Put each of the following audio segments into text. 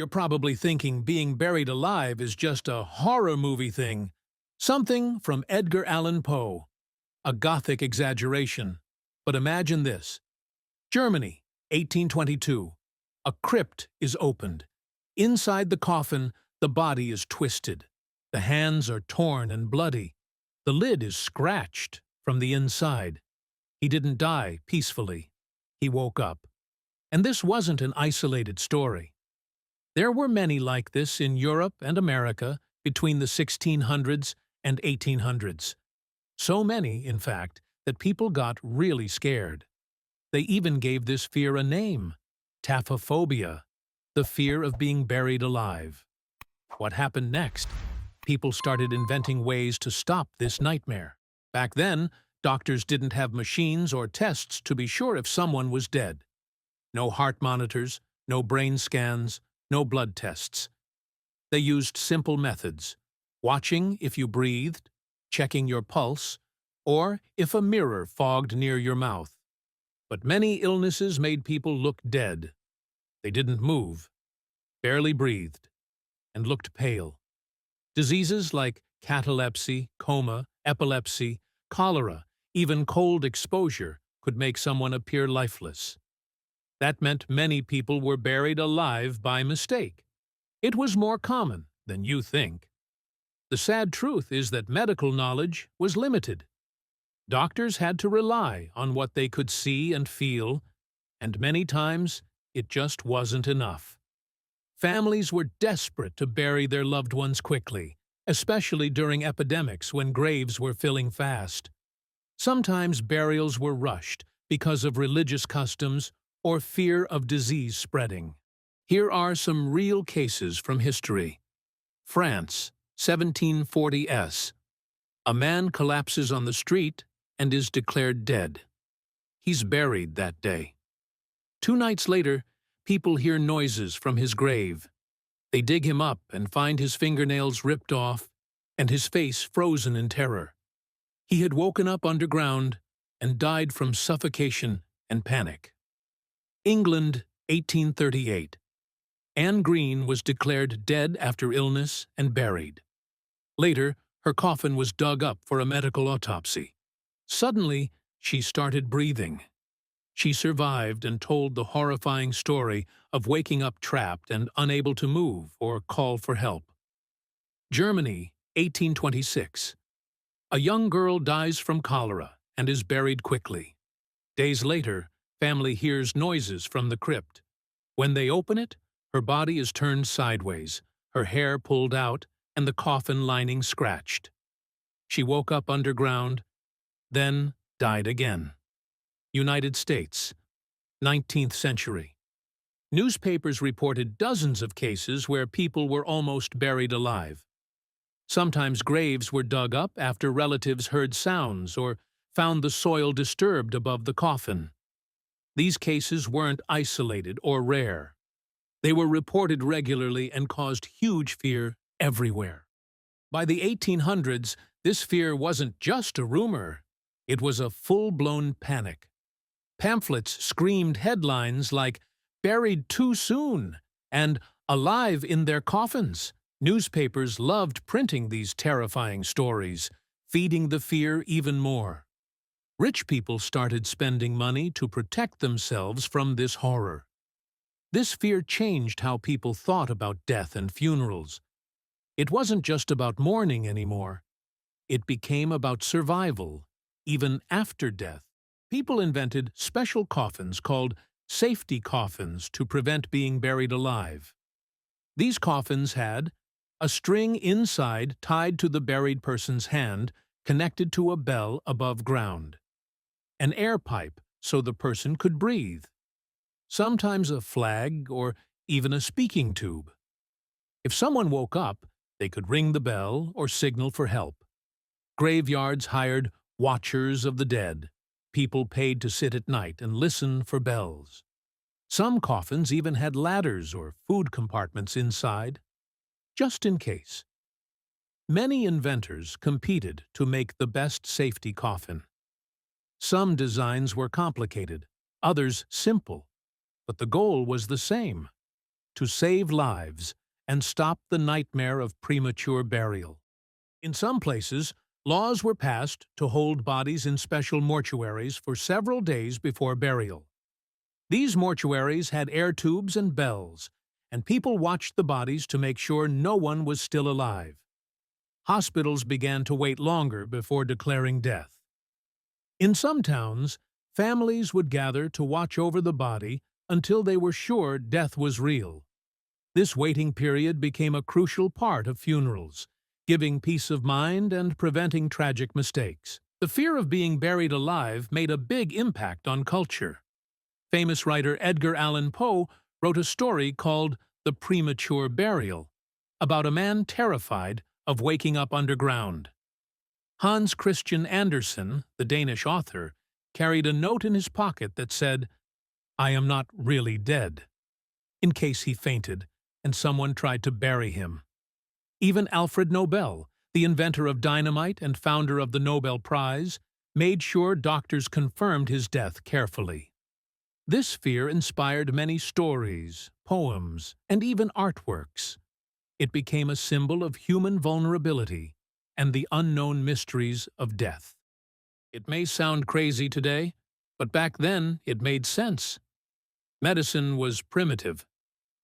You're probably thinking being buried alive is just a horror movie thing, something from Edgar Allan Poe, a Gothic exaggeration. But imagine this. Germany, 1822. A crypt is opened. Inside the coffin, the body is twisted. The hands are torn and bloody. The lid is scratched from the inside. He didn't die peacefully. He woke up. And this wasn't an isolated story. There were many like this in Europe and America between the 1600s and 1800s. So many, in fact, that people got really scared. They even gave this fear a name, taphophobia, the fear of being buried alive. What happened next? People started inventing ways to stop this nightmare. Back then, doctors didn't have machines or tests to be sure if someone was dead. No heart monitors, no brain scans, no blood tests. They used simple methods: watching if you breathed, checking your pulse, or if a mirror fogged near your mouth. But many illnesses made people look dead. They didn't move, barely breathed, and looked pale. Diseases like catalepsy, coma, epilepsy, cholera, even cold exposure could make someone appear lifeless. That meant many people were buried alive by mistake. It was more common than you think. The sad truth is that medical knowledge was limited. Doctors had to rely on what they could see and feel, and many times it just wasn't enough. Families were desperate to bury their loved ones quickly, especially during epidemics when graves were filling fast. Sometimes burials were rushed because of religious customs or fear of disease spreading. Here are some real cases from history. France, 1740s. A man collapses on the street and is declared dead. He's buried that day. 2 nights later, people hear noises from his grave. They dig him up and find his fingernails ripped off and his face frozen in terror. He had woken up underground and died from suffocation and panic. England, 1838. Anne Green was declared dead after illness and buried. Later, her coffin was dug up for a medical autopsy. Suddenly, she started breathing. She survived and told the horrifying story of waking up trapped and unable to move or call for help. Germany, 1826. A young girl dies from cholera and is buried quickly. Days later, family hears noises from the crypt. When they open it, her body is turned sideways, her hair pulled out, and the coffin lining scratched. She woke up underground, then died again. United States, 19th century. Newspapers reported dozens of cases where people were almost buried alive. Sometimes graves were dug up after relatives heard sounds or found the soil disturbed above the coffin. These cases weren't isolated or rare. They were reported regularly and caused huge fear everywhere. By the 1800s, this fear wasn't just a rumor. It was a full-blown panic. Pamphlets screamed headlines like "Buried Too Soon" and "Alive in Their Coffins." Newspapers loved printing these terrifying stories, feeding the fear even more. Rich people started spending money to protect themselves from this horror. This fear changed how people thought about death and funerals. It wasn't just about mourning anymore. It became about survival, even after death. People invented special coffins called safety coffins to prevent being buried alive. These coffins had a string inside tied to the buried person's hand, connected to a bell above ground, an air pipe so the person could breathe, sometimes a flag or even a speaking tube. If someone woke up, they could ring the bell or signal for help. Graveyards hired watchers of the dead. People paid to sit at night and listen for bells. Some coffins even had ladders or food compartments inside, just in case. Many inventors competed to make the best safety coffin. Some designs were complicated, others simple, but the goal was the same: to save lives and stop the nightmare of premature burial. In some places, laws were passed to hold bodies in special mortuaries for several days before burial. These mortuaries had air tubes and bells, and people watched the bodies to make sure no one was still alive. Hospitals began to wait longer before declaring death. In some towns, families would gather to watch over the body until they were sure death was real. This waiting period became a crucial part of funerals, giving peace of mind and preventing tragic mistakes. The fear of being buried alive made a big impact on culture. Famous writer Edgar Allan Poe wrote a story called The Premature Burial, about a man terrified of waking up underground. Hans Christian Andersen, the Danish author, carried a note in his pocket that said, "I am not really dead," in case he fainted and someone tried to bury him. Even Alfred Nobel, the inventor of dynamite and founder of the Nobel Prize, made sure doctors confirmed his death carefully. This fear inspired many stories, poems, and even artworks. It became a symbol of human vulnerability and the unknown mysteries of death. It may sound crazy today, but back then it made sense. Medicine was primitive.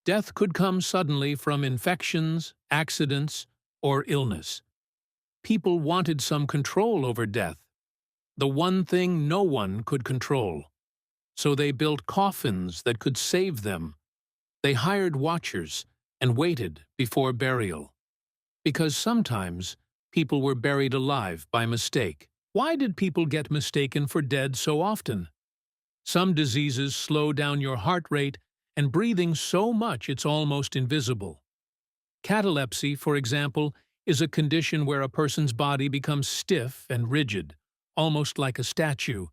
Death could come suddenly from infections, accidents, or illness. People wanted some control over death, the one thing no one could control. So they built coffins that could save them. They hired watchers and waited before burial. Because sometimes people were buried alive by mistake. Why did people get mistaken for dead so often? Some diseases slow down your heart rate and breathing so much it's almost invisible. Catalepsy, for example, is a condition where a person's body becomes stiff and rigid, almost like a statue,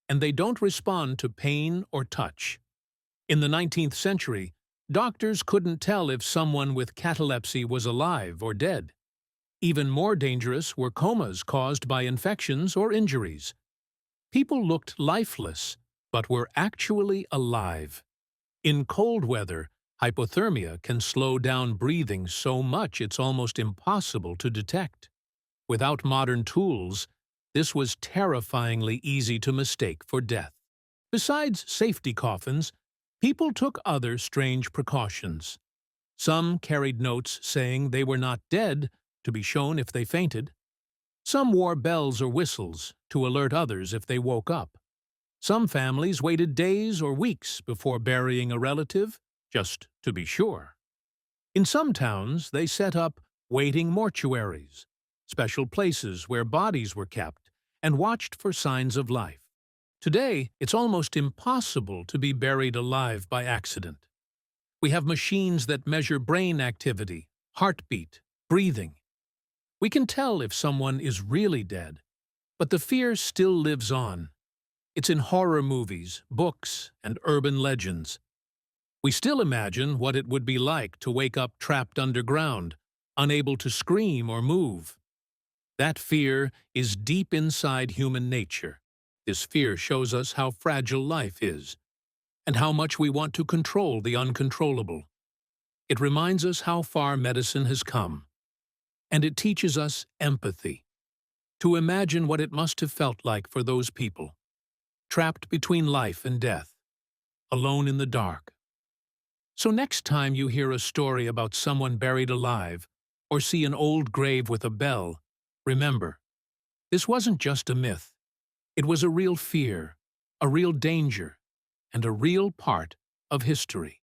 and they don't respond to pain or touch. In the 19th century, doctors couldn't tell if someone with catalepsy was alive or dead. Even more dangerous were comas caused by infections or injuries. People looked lifeless, but were actually alive. In cold weather, hypothermia can slow down breathing so much it's almost impossible to detect. Without modern tools, this was terrifyingly easy to mistake for death. Besides safety coffins, people took other strange precautions. Some carried notes saying they were not dead, to be shown if they fainted. Some wore bells or whistles to alert others if they woke up. Some families waited days or weeks before burying a relative, just to be sure. In some towns, they set up waiting mortuaries, special places where bodies were kept, and watched for signs of life. Today, it's almost impossible to be buried alive by accident. We have machines that measure brain activity, heartbeat, breathing. We can tell if someone is really dead, but the fear still lives on. It's in horror movies, books, and urban legends. We still imagine what it would be like to wake up trapped underground, unable to scream or move. That fear is deep inside human nature. This fear shows us how fragile life is, and how much we want to control the uncontrollable. It reminds us how far medicine has come, and it teaches us empathy, to imagine what it must have felt like for those people, trapped between life and death, alone in the dark. So next time you hear a story about someone buried alive, or see an old grave with a bell, remember, this wasn't just a myth. It was a real fear, a real danger, and a real part of history.